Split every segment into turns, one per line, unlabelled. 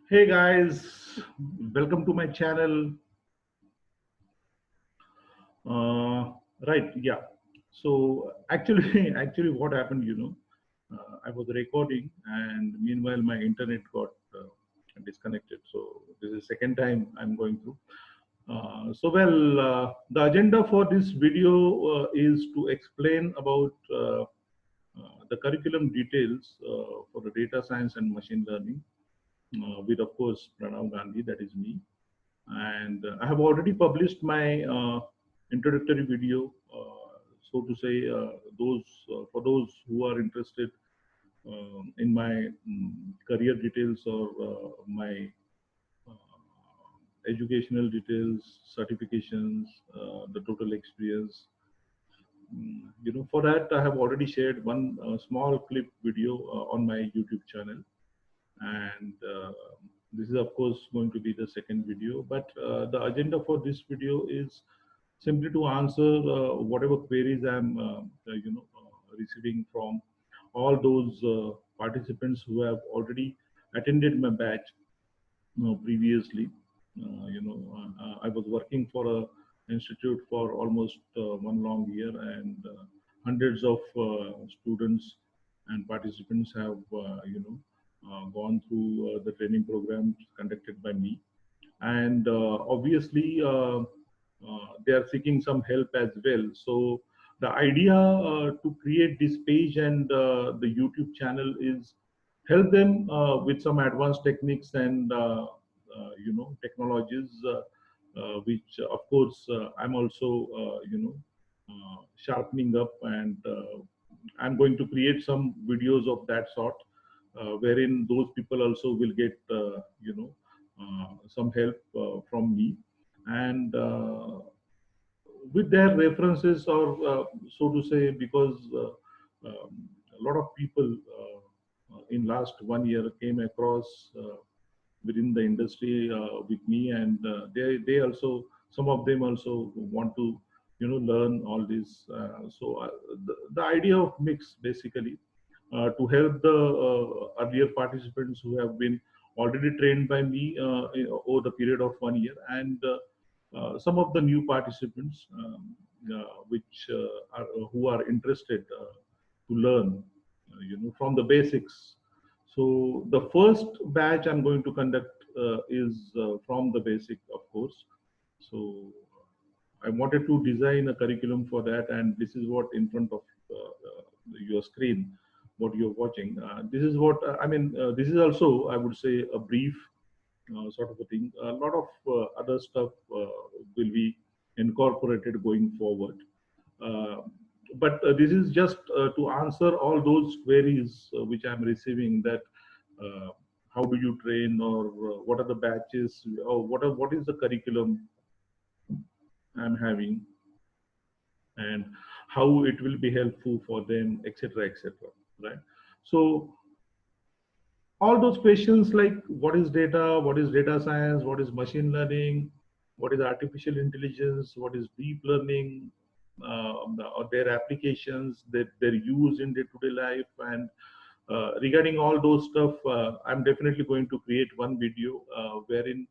Hey guys, welcome to my channel. Uh, right, yeah. So actually, actually, what happened, I was recording, and meanwhile my internet got disconnected. So this is second time I'm going through. The agenda for this video is to explain about the curriculum details for the data science and machine learning, with of course Pranav Gandhi, that is me. And I have already published my introductory video, so to say, those for those who are interested in my career details or my educational details, certifications, the total experience. For that, I have already shared one small clip video on my YouTube channel, and this is of course going to be the second video, but the agenda for this video is simply to answer whatever queries I'm receiving from all those participants who have already attended my batch previously. I was working for a institute for almost 1 long year, and hundreds of students and participants have gone through the training programs conducted by me, and obviously they are seeking some help as well. So the idea to create this page and the YouTube channel is help them with some advanced techniques and technologies, which of course I'm also sharpening up, and I'm going to create some videos of that sort, wherein those people also will get some help from me, and with their references, or so to say, because a lot of people in last 1 year came across within the industry with me, and they also, some of them also want to learn all this. The idea of mix, basically, to help the earlier participants who have been already trained by me over the period of 1 year, and some of the new participants, which are who are interested to learn from the basics. So the first batch I'm going to conduct is from the basic, of course. So I wanted to design a curriculum for that, and this is what in front of your screen, what you're watching. This is what I mean. This is also, I would say, a brief sort of a thing. A lot of other stuff will be incorporated going forward. Uh, but this is just to answer all those queries which I'm receiving, that uh, how do you train, or what are the batches, or what is the curriculum I'm having, and how it will be helpful for them, etc., etc. Right? So all those questions like what is data science, what is machine learning, what is artificial intelligence, what is deep learning, or their applications that they're used in day-to-day life, and regarding all those stuff, I'm definitely going to create one video wherein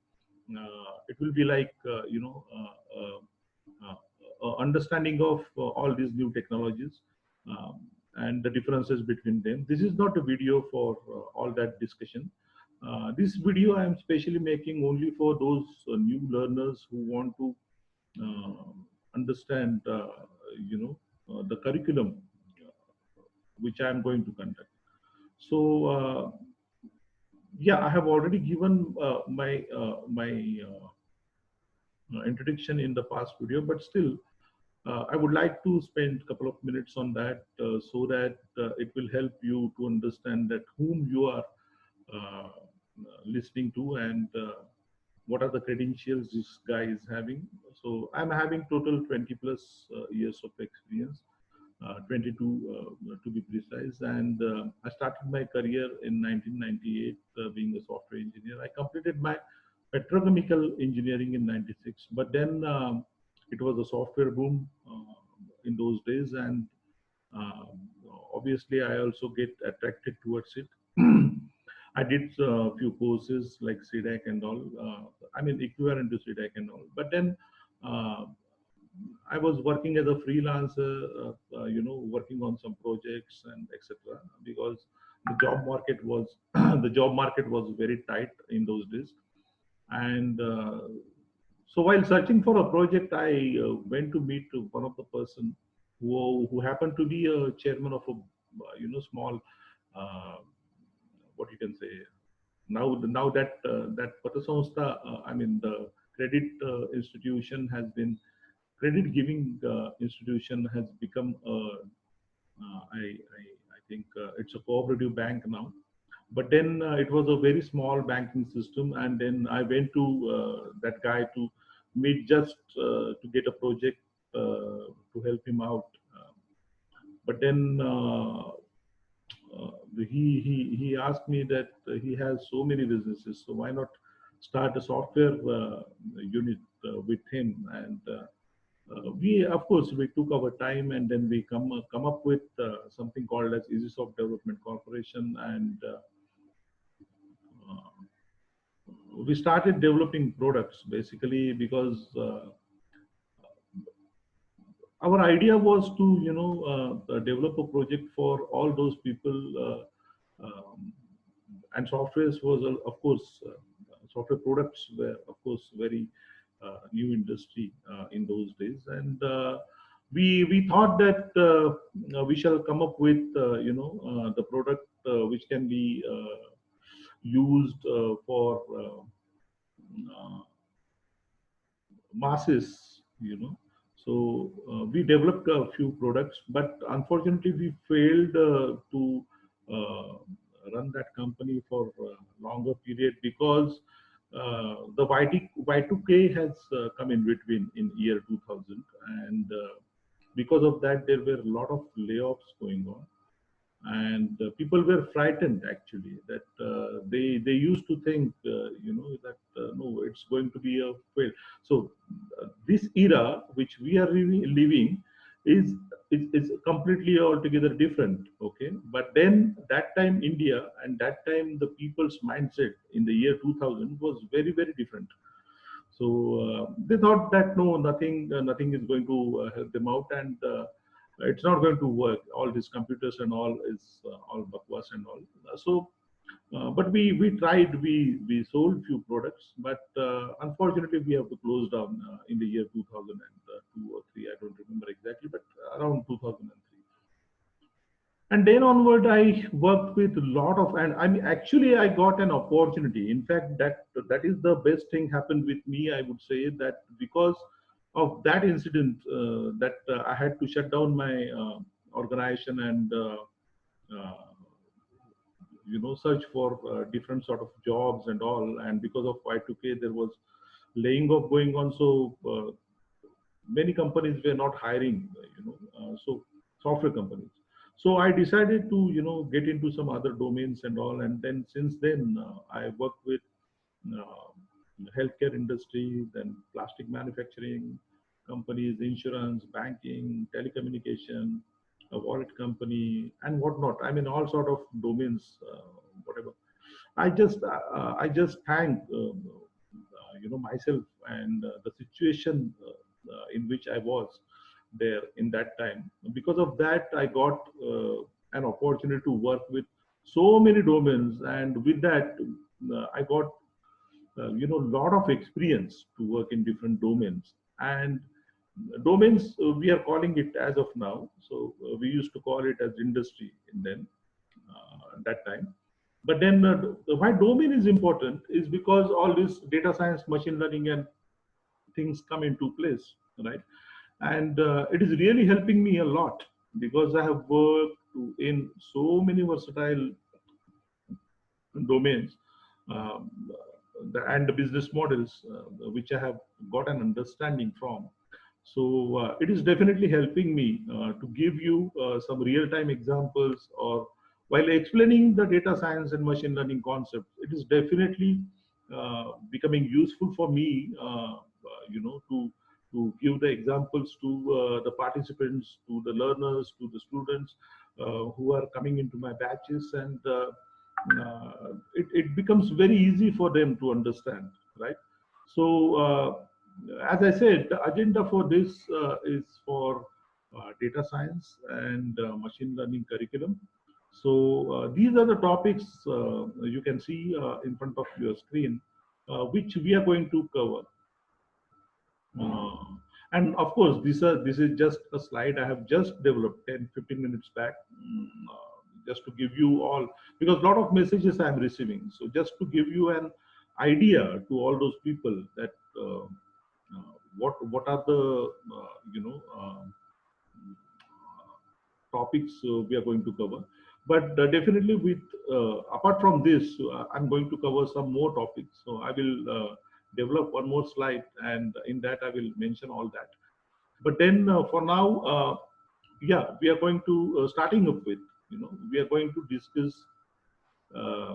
it will be like understanding of all these new technologies, um, and the differences between them. This is not a video for all that discussion. This video I am specially making only for those new learners who want to uh, understand, the curriculum which I am going to conduct. So yeah, I have already given my introduction in the past video, but still I would like to spend a couple of minutes on that, so that it will help you to understand that whom you are uh, listening to, and what are the credentials this guy is having. So I'm having total 20 plus years of experience, 22 to be precise. And I started my career in 1998 being a software engineer. I completed my petrochemical engineering in 96, but then it was a software boom in those days, and um, obviously I also get attracted towards it. I did a few courses like CDAC and all. I mean, equivalent to CDAC and all. But then uh, I was working as a freelancer, working on some projects and etc. Because the job market was the job market was very tight in those days. And so while searching for a project, I went to meet one of the person who happened to be a chairman of a small what you can say now that that Patasamstha, I mean the credit institution has been credit giving institution has become I think it's a cooperative bank now. But then it was a very small banking system, and then I went to that guy to meet just to get a project to help him out. But then he asked me that he has so many businesses, so why not start a software unit with him? And we, of course, we took our time, and then we come up with something called as EasySoft Development Corporation, and we started developing products basically because our idea was to develop a project for all those people and softwares was of course software products were of course very new industry in those days, and we thought that we shall come up with the product which can be used for uh, masses, So we developed a few products, but unfortunately we failed to uh, run that company for a longer period because the Y2K has come in between in year 2000, and because of that there were a lot of layoffs going on, and people were frightened actually that they used to think that no, it's going to be a fail. So this era which we are living is, is completely altogether different, okay? But then that time India and that time the people's mindset in the year 2000 was very very different. So they thought that no, nothing is going to help them out, and it's not going to work. All these computers and all is all bakwas and all. So, but we tried. We sold few products, but unfortunately we have to close down in the year 2002 or three. I don't remember exactly, but around 2003. And then onward I worked with a lot of, and I mean actually I got an opportunity. In fact, that is the best thing happened with me, I would say, that because of that incident that I had to shut down my organization and uh, search for different sort of jobs and all, and because of Y2K there was laying off going on, so many companies were not hiring, so software companies. So I decided to, get into some other domains and all. And then since then, I work with uh, healthcare industry, then plastic manufacturing companies, insurance, banking, telecommunication, a wallet company, and whatnot. I mean, all sort of domains, whatever. I just thank myself and the situation in which I was there in that time. Because of that, I got an opportunity to work with so many domains, and with that, I got lot of experience to work in different domains. And domains we are calling it as of now. So we used to call it as industry in then that time. But then why domain is important is because all this data science, machine learning, and things come into place, right? And it is really helping me a lot because I have worked in so many versatile domains, um, and the business models which I have got an understanding from. So it is definitely helping me to give you some real-time examples, or while explaining the data science and machine learning concepts, it is definitely becoming useful for me, to give the examples to the participants, to the learners, to the students who are coming into my batches, and it becomes very easy for them to understand, right? So, as I said, the agenda for this is for data science and machine learning curriculum. So, these are the topics you can see in front of your screen, which we are going to cover. Uh, and of course, this is just a slide I have just developed 10-15 minutes back, just to give you all, because a lot of messages I am receiving. So just to give you an idea to all those people that what are the topics we are going to cover. But definitely, with apart from this, I'm going to cover some more topics. So I will develop one more slide, and in that I will mention all that. But then for now, yeah, we are going to starting up with, we are going to discuss, uh,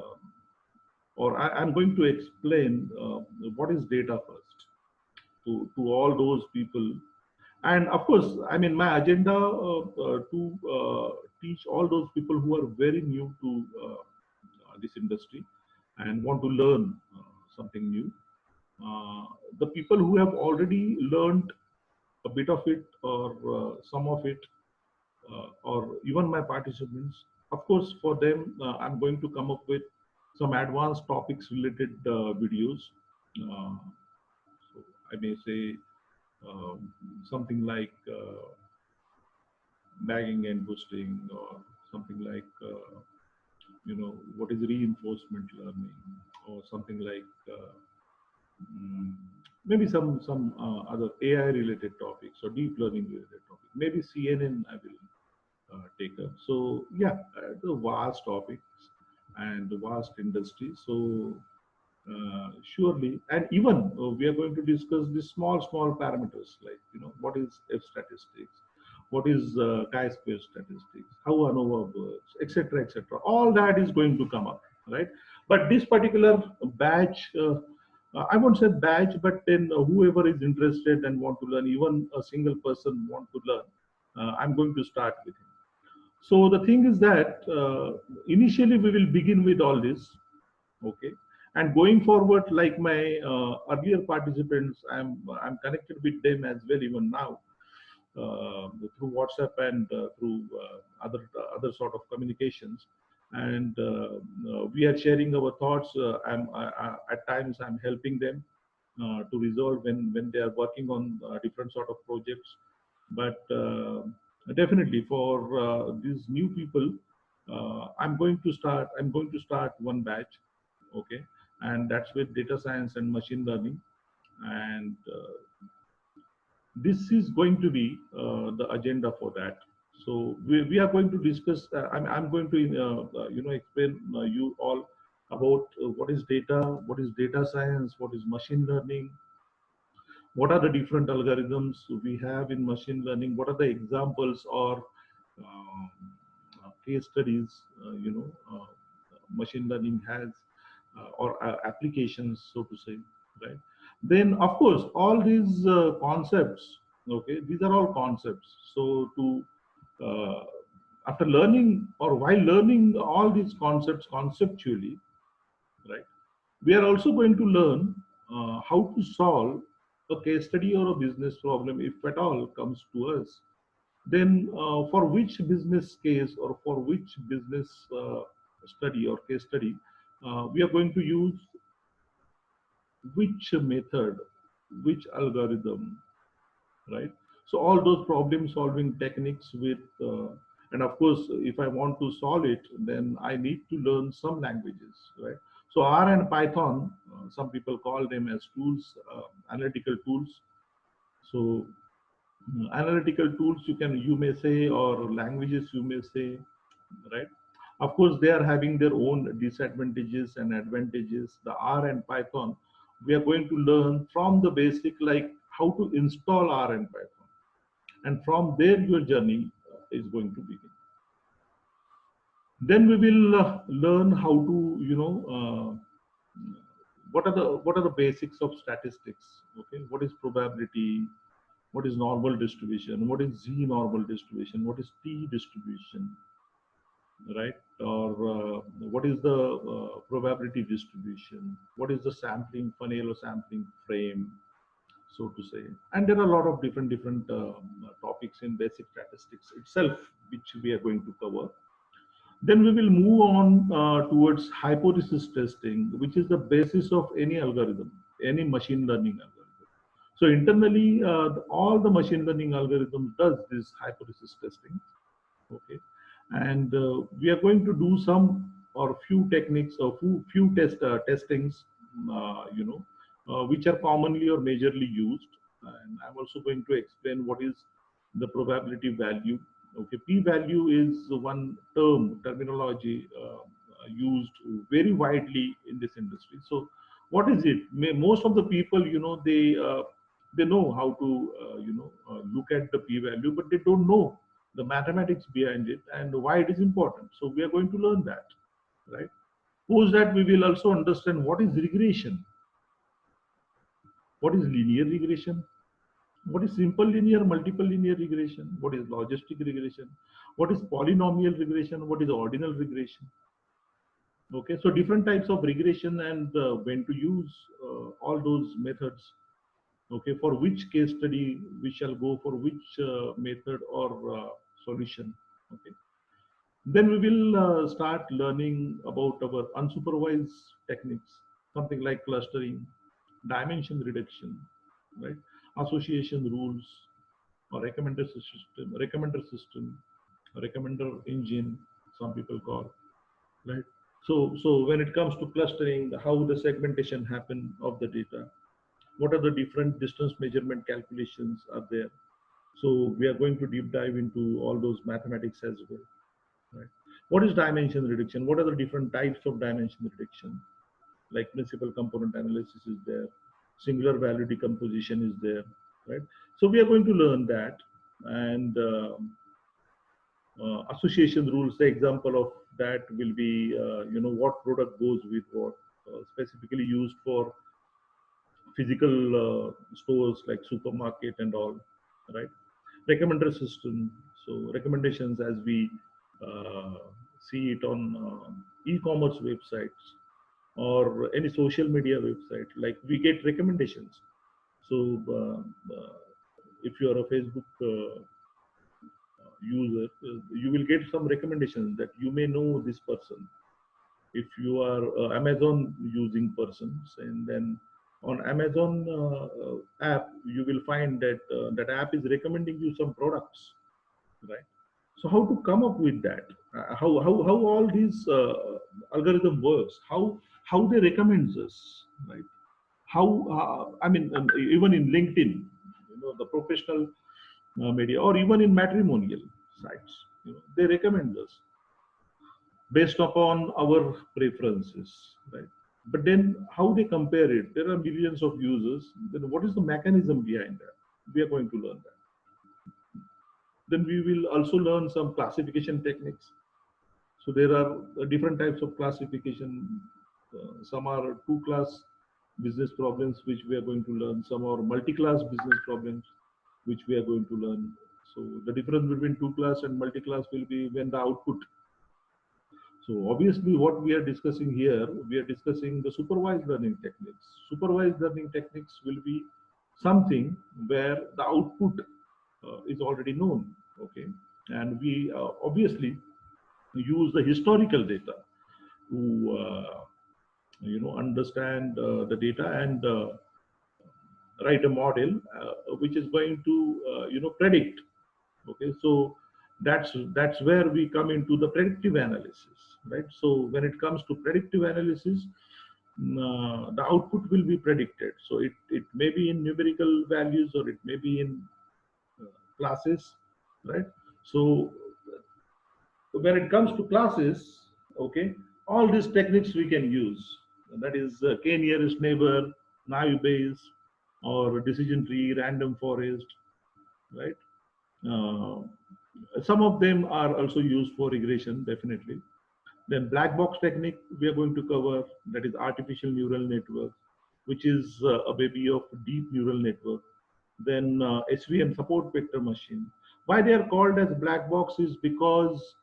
or I'm going to explain what is data first to all those people. And of course, I mean, my agenda to teach all those people who are very new to this industry and want to learn something new. The people who have already learned a bit of it or some of it, or even my participants, of course, for them, I'm going to come up with some advanced topics related videos. So I may say something like bagging and boosting, or something like what is reinforcement learning, or something like mm, maybe some other AI related topics or deep learning related topics. Maybe CNN I will take up. So yeah, the vast topics and the vast industry. So surely, and even we are going to discuss the small parameters, like what is F statistics, what is chi-square statistics, how ANOVA works, etc., etc. All that is going to come up, right? But this particular batch, I won't say batch, but then whoever is interested and want to learn, even a single person want to learn, I'm going to start with him. So the thing is that initially we will begin with all this, okay, and going forward, like my earlier participants, I'm connected with them as well even now, through WhatsApp and through other sort of communications, and we are sharing our thoughts. At times I'm helping them to resolve when they are working on different sort of projects. But definitely for these new people, I'm going to start one batch, okay, and that's with data science and machine learning, and this is going to be the agenda for that. So we are going to discuss. I'm going to explain you all about what is data, what is data science, what is machine learning, what are the different algorithms we have in machine learning, what are the examples or um, case studies machine learning has, or applications, so to say, right? Then of course all these concepts, okay, these are all concepts. So to uh, after learning or while learning all these concepts conceptually, right, we are also going to learn how to solve a case study or a business problem, if at all comes to us. Then for which business case or for which business study or case study, we are going to use which method, which algorithm, right? So all those problem solving techniques with, and of course, if I want to solve it, then I need to learn some languages, right? So R and Python, some people call them as tools, analytical tools. So analytical tools, you may say, or languages you may say, right? Of course, they are having their own disadvantages and advantages. The R and Python, we are going to learn from the basic, like how to install R and Python, and from there your journey is going to begin. Then we will learn how to, what are the basics of statistics, okay? What is probability? What is normal distribution? What is Z normal distribution? What is T distribution? right? Or what is the probability distribution? What is the sampling funnel or sampling frame, so to say? And there are a lot of different topics in basic statistics itself, which we are going to cover. Then we will move on towards hypothesis testing, which is the basis of any algorithm, any machine learning algorithm. So internally, all the machine learning algorithm does this hypothesis testing. Okay, and we are going to do some or few techniques or few testings, which are commonly or majorly used. And I'm also going to explain what is the probability value. Okay, p-value is one terminology used very widely in this industry. So what is it? Most of the people, they know how to look at the p-value, but they don't know the mathematics behind it and why it is important. So we are going to learn that, right? Post that, we will also understand what is regression, what is linear regression, what is simple linear, multiple linear regression, what is logistic regression, what is polynomial regression, what is ordinal regression. Okay, so different types of regression and when to use all those methods. Okay, for which case study we shall go, for which method or solution. Okay. Then we will start learning about our unsupervised techniques, something like clustering, dimension reduction, right? Association rules, or recommender engine, some people call, right? So when it comes to clustering, how the segmentation happen of the data, what are the different distance measurement calculations are there. So we are going to deep dive into all those mathematics as well. Right. What is dimension reduction? What are the different types of dimension reduction? Like principal component analysis is there, singular value decomposition is there, right? So we are going to learn that, and association rules. The example of that will be, what product goes with what, specifically used for physical stores like supermarket and all, right? Recommender system. So recommendations, as we uh, see it on e-commerce websites or any social media website, like we get recommendations. So if you are a Facebook user, you will get some recommendations that you may know this person. If you are Amazon using persons, and then on Amazon app, you will find that that app is recommending you some products, right? So how to come up with that? How all these algorithm works? How they recommends us, right? How I mean, even in LinkedIn, the professional media, or even in matrimonial sites, they recommend us based upon our preferences, right? But then how they compare it? There are millions of users. Then what is the mechanism behind that? We are going to learn that. Then we will also learn some classification techniques. So there are different types of classification. Some are two-class business problems, which we are going to learn. Some are multi-class business problems, which we are going to learn. So the difference between two-class and multi-class will be when the output. So obviously, what we are discussing here, we are discussing the supervised learning techniques. Supervised learning techniques will be something where the output is already known. Okay, and we obviously use the historical data to understand the data and write a model which is going to predict. Okay, so that's where we come into the predictive analysis, right? So when it comes to predictive analysis, the output will be predicted. So it may be in numerical values, or it may be in classes, right? So when it comes to classes, okay, all these techniques we can use. That is k nearest neighbor, naive Bayes, or decision tree, random forest, right? Uh, some of them are also used for regression, definitely. Then black box technique we are going to cover, that is artificial neural network, which is a baby of deep neural network. Then SVM, support vector machine. Why they are called as black box is because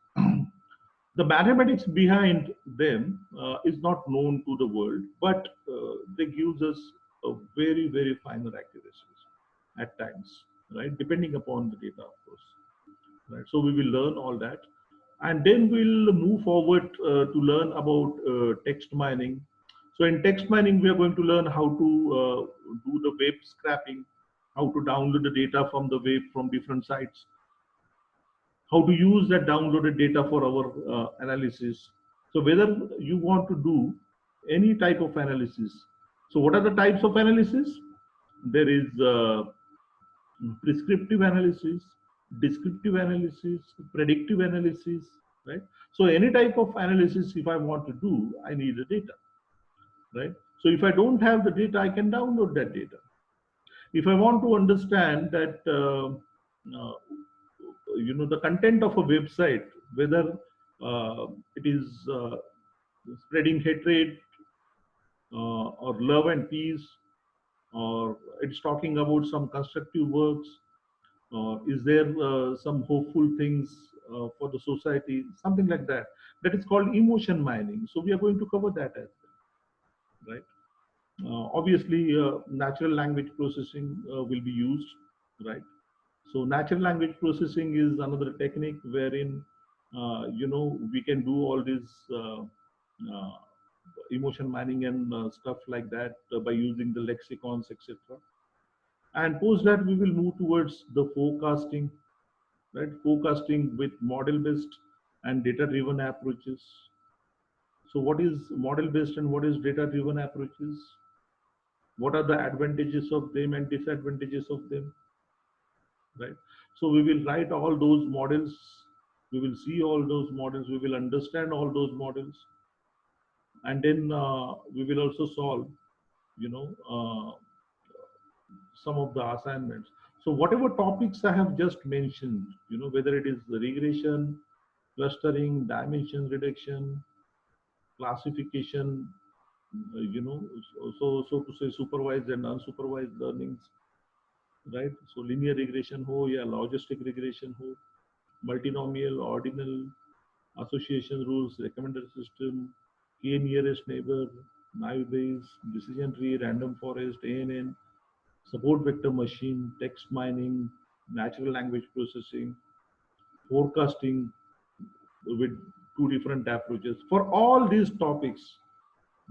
The mathematics behind them is not known to the world, but they gives us a very finer accuracies at times, right? Depending upon the data, of course, right? So we will learn all that, and then we'll move forward to learn about text mining. So in text mining, we are going to learn how to do the web scraping, how to download the data from the web from different sites, how to use that downloaded data for our analysis. So whether you want to do any type of analysis. So what are the types of analysis? There is prescriptive analysis, descriptive analysis, predictive analysis, right? So any type of analysis, if I want to do, I need the data, right? So if I don't have the data, I can download that data. If I want to understand that, the content of a website, whether it is spreading hatred or love and peace, or it's talking about some constructive works, is there some hopeful things for the society, something like that. That is called emotion mining. So we are going to cover that as well, right? Obviously, natural language processing will be used, right? So natural language processing is another technique wherein, we can do all this uh, emotion mining and stuff like that by using the lexicons, etc. And post that, we will move towards the forecasting, right? Forecasting with model-based and data-driven approaches. So what is model-based and what is data-driven approaches? What are the advantages of them and disadvantages of them, right? So we will write all those models, we will see all those models, we will understand all those models, and then we will also solve, you know, some of the assignments. So whatever topics I have just mentioned, whether it is the regression, clustering, dimension reduction, classification, so to say supervised and unsupervised learnings, right? So linear regression ho ya logistic regression ho, multinomial, ordinal, association rules, recommender system, k nearest neighbor, naive Bayes, decision tree, random forest, ANN, support vector machine, text mining, natural language processing, forecasting with two different approaches. For all these topics,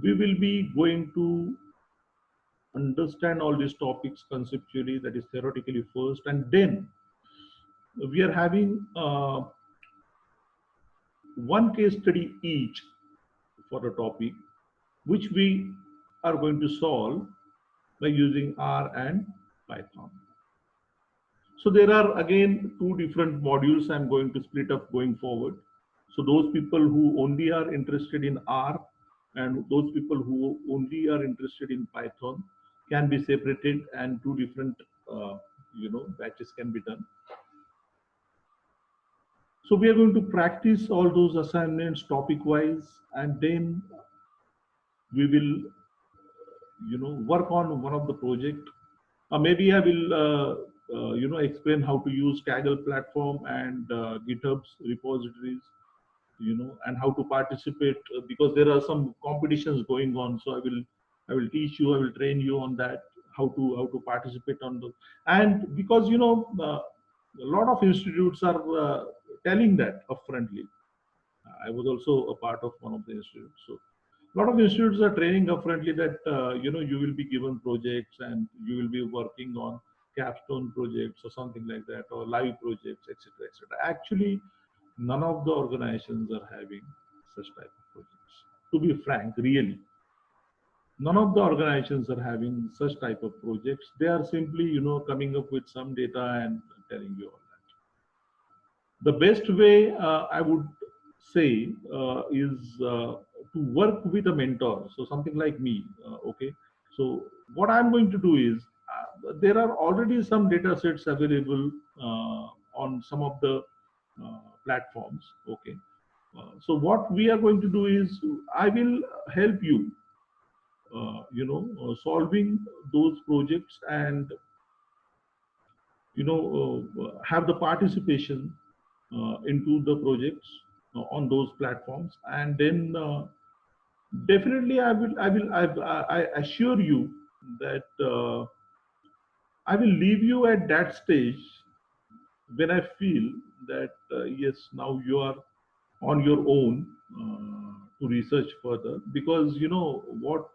we will be going to understand all these topics conceptually, that is theoretically first, and then we are having one case study each for a topic, which we are going to solve by using R and Python. So there are again two different modules I'm going to split up going forward. So those people who only are interested in R and those people who only are interested in Python can be separated, and two different batches can be done. So we are going to practice all those assignments topic wise, and then we will work on one of the project. Maybe I will explain how to use Kaggle platform and GitHub's repositories, and how to participate, because there are some competitions going on. So I will teach you, I will train you on that, how to participate on those. And because a lot of institutes are telling that upfrontly. I was also a part of one of the institutes. So a lot of institutes are training upfrontly that you will be given projects and you will be working on capstone projects or something like that, or live projects, etc., etc. Actually, none of the organizations are having such type of projects. To be frank, really, none of the organizations are having such type of projects. They are simply coming up with some data and telling you all that. The best way, I would say, is to work with a mentor. So something like me, okay. So what I'm going to do is, there are already some data sets available on some of the platforms, okay. So what we are going to do is, I will help you, solving those projects, and have the participation into the projects, on those platforms. And then definitely I assure you that I will leave you at that stage when I feel that yes, now you are on your own to research further, because you know what,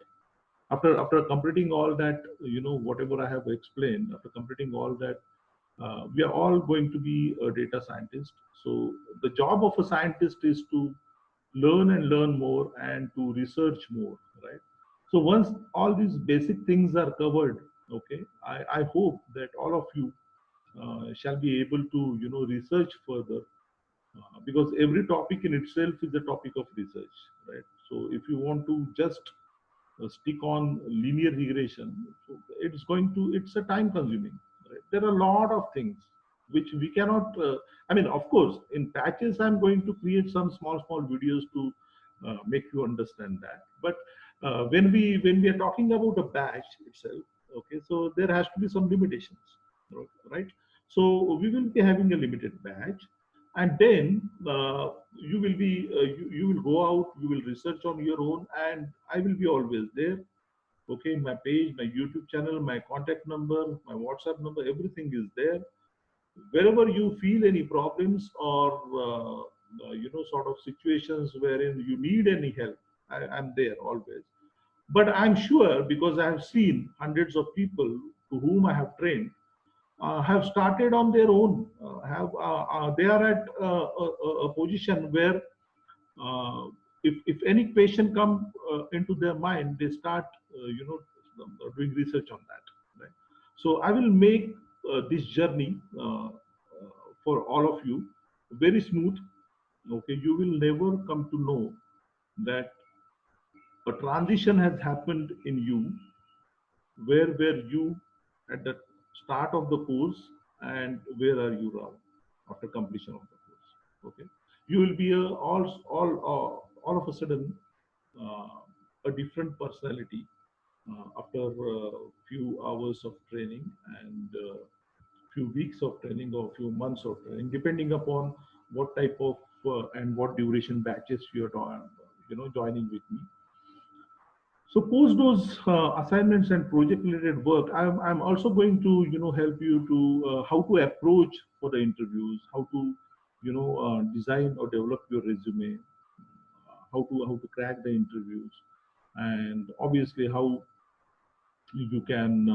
after completing all that, you know, whatever I have explained, after completing all that, we are all going to be a data scientist. So the job of a scientist is to learn and learn more and to research more, right? So once all these basic things are covered, okay, I hope that all of you shall be able to, you know, research further, because every topic in itself is a topic of research, right? So if you want to just stick on linear regression, so it's a time consuming, right? There are a lot of things which we cannot, I mean, of course, in patches, I'm going to create some small videos to make you understand that. But when we are talking about a batch itself, okay, so there has to be some limitations, right? So we will be having a limited batch, and then you will go out, you will research on your own, and I will be always there, okay? My page, my YouTube channel, my contact number, my WhatsApp number, everything is there. Wherever you feel any problems or you know, sort of situations wherein you need any help, I'm there always. But I'm sure, because I have seen hundreds of people to whom I have trained, have started on their own, have they are at a position where if any question come into their mind, they start you know, doing research on that, right? So I will make this journey for all of you very smooth, okay? You will never come to know that a transition has happened in you. Where were you at the start of the course, and where are you now after completion of the course? Okay, you will be all of a sudden uh, a different personality after a few hours of training, and few weeks of training, or few months of training, depending upon what type of and what duration batches you are you know, joining with me. So post those assignments and project related work, I'm also going to, you know, help you to how to approach for the interviews, how to, you know, design or develop your resume, how to crack the interviews, and obviously how you can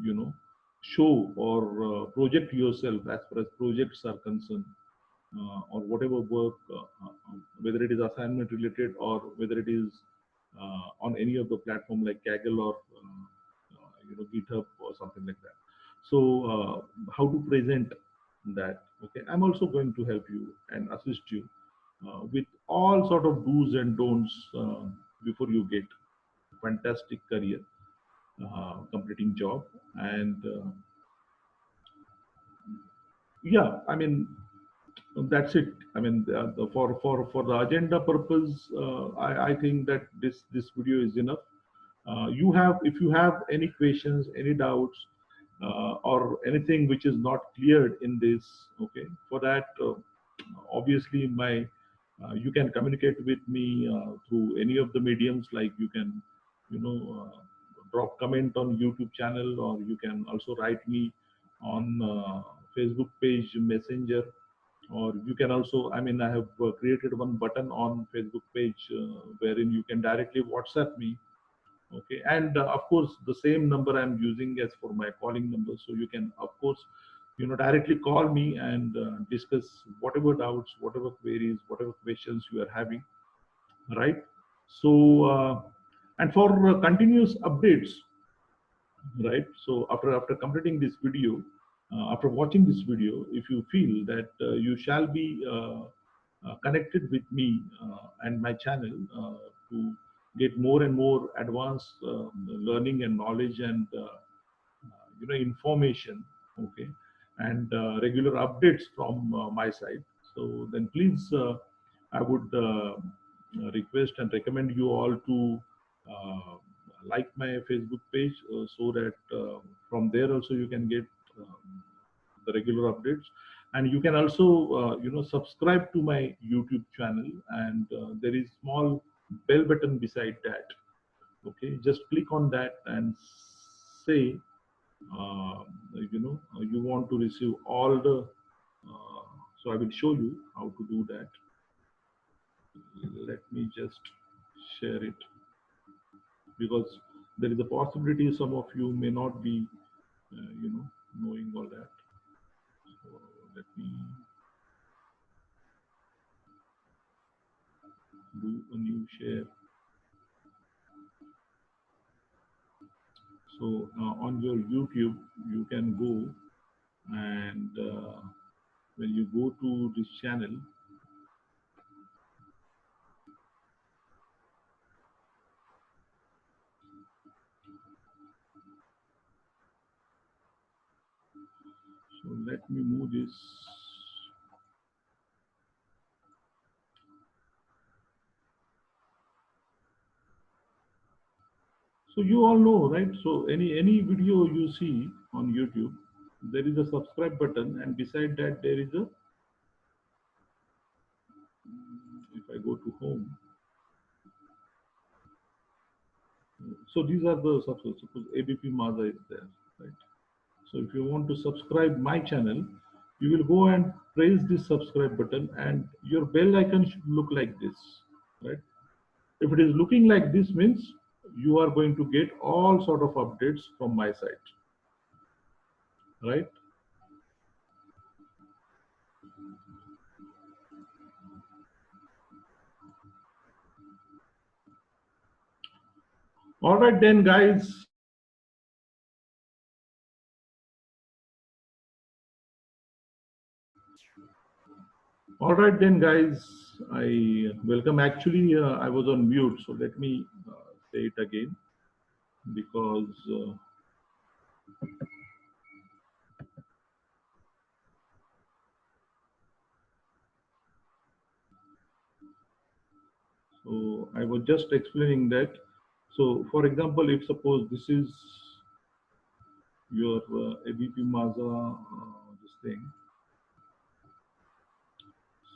you know, show or project yourself as far as projects are concerned, or whatever work, whether it is assignment related or whether it is on any of the platform like Kaggle or you know, GitHub or something like that. So how to present that, okay? I'm also going to help you and assist you with all sort of do's and don'ts before you get fantastic career completing job. And yeah, I mean, that's it. I mean, for the agenda purpose, I think that this video is enough. You have, if you have any questions, any doubts, or anything which is not cleared in this, okay, for that, obviously my you can communicate with me through any of the mediums, like you can, you know, drop comment on YouTube channel, or you can also write me on Facebook page messenger, or you can also, I mean, I have created one button on Facebook page wherein you can directly WhatsApp me, okay? And of course the same number I'm using as for my calling number, so you can of course, you know, directly call me and discuss whatever doubts, whatever queries, whatever questions you are having, right? So and for continuous updates, right? So after completing this video, after watching this video, if you feel that you shall be connected with me and my channel to get more and more advanced learning and knowledge and you know, information, okay, and regular updates from my side, so then please, I would request and recommend you all to uh, like my Facebook page, so that from there also you can get the regular updates. And you can also subscribe to my YouTube channel, and there is small bell button beside that. Okay, just click on that and say you want to receive all the so I will show you how to do that. Let me just share it, because there is a possibility some of you may not be knowing all that. So let me do a new share. So on your YouTube, you can go, and when you go to this channel, so let me move this. So you all know, right? So any video you see on YouTube, there is a subscribe button, and beside that there is a, if I go to home, so these are the subscribe. Suppose ABP Maza is there, right? So if you want to subscribe my channel, you will go and press this subscribe button, and your bell icon should look like this, right? If it is looking like this, means you are going to get all sort of updates from my side, right? All right then, guys. All right then, guys. I welcome. Actually, I was on mute, so let me say it again, because so I was just explaining that. So, for example, if suppose this is your ABP Maza, this thing.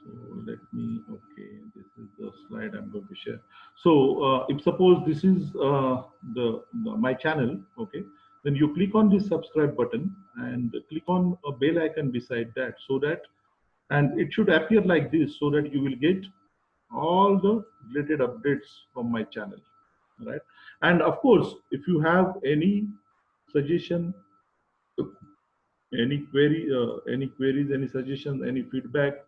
So let me, okay, this is the slide I'm going to share. So if suppose this is my channel, okay, then you click on this subscribe button and click on a bell icon beside that, so that, and it should appear like this, so that you will get all the related updates from my channel, right? And of course, if you have any suggestion, any queries, any suggestions, any feedback,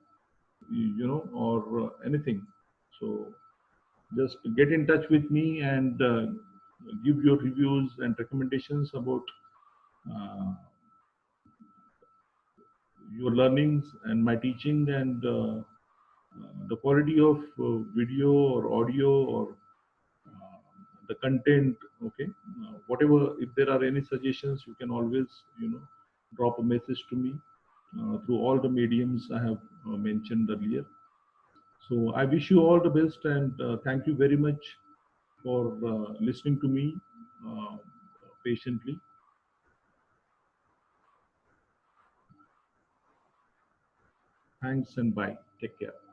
or anything, so just get in touch with me and give your reviews and recommendations about uh, your learnings and my teaching, and the quality of video or audio, or uh, the content. Okay, whatever, if there are any suggestions, you can always drop a message to me through all the mediums I have mentioned earlier. So I wish you all the best, and thank you very much for listening to me uh, patiently. Thanks and bye. Take care.